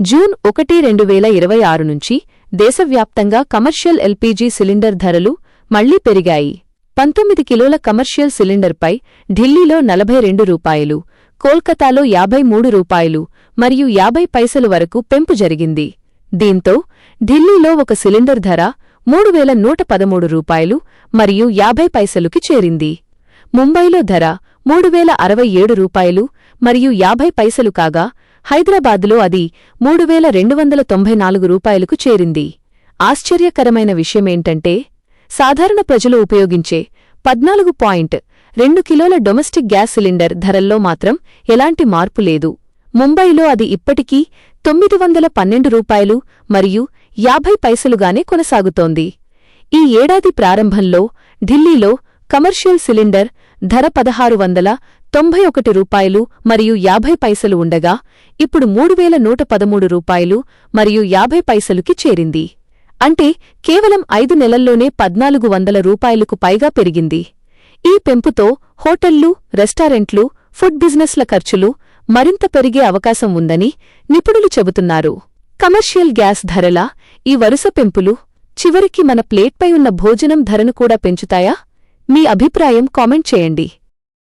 June 1, 2026 నుంచి దేశవ్యాప్తంగా commercial LPG cylinder ధరలు మళ్లీ పెరిగాయి. 19 కిలోల కమర్షియల్ సిలిండర్పై ఢిల్లీలో ₹42, కోల్కతాలో ₹53 మరియు 50 పైసలు వరకు పెంపు జరిగింది. దీంతో ఢిల్లీలో ఒక సిలిండర్ ధర ₹3113 మరియు 50 పైసలుకి చేరింది. ముంబైలో ధర ₹3067 మరియు 50 పైసలు కాగా హైదరాబాద్లో అది ₹3294కు చేరింది. ఆశ్చర్యకరమైన విషయమేంటంటే సాధారణ ప్రజలు ఉపయోగించే 14.2 కిలోల డొమెస్టిక్ గ్యాస్ సిలిండర్ ధరల్లో మాత్రం ఎలాంటి మార్పు లేదు. ముంబైలో అది ఇప్పటికీ ₹912 మరియు 50 పైసలుగానే కొనసాగుతోంది. ఈ ఏడాది ప్రారంభంలో ఢిల్లీలో కమర్షియల్ సిలిండర్ ధర ₹1691 మరియు 50 పైసలు ఉండగా ఇప్పుడు ₹3113 మరియు 50 పైసలుకి చేరింది. అంటే కేవలం 5 నెలల్లోనే ₹1400కు పైగా పెరిగింది. ఈ పెంపుతో హోటళ్లు, రెస్టారెంట్లు, ఫుడ్ బిజినెస్ల ఖర్చులు మరింత పెరిగే అవకాశం ఉందని నిపుణులు చెబుతున్నారు. కమర్షియల్ గ్యాస్ ధరల ఈ వరుస పెంపులు చివరికి మన ప్లేట్పై ఉన్న భోజనం ధరను కూడా పెంచుతాయా? మీ అభిప్రాయం కామెంట్ చేయండి.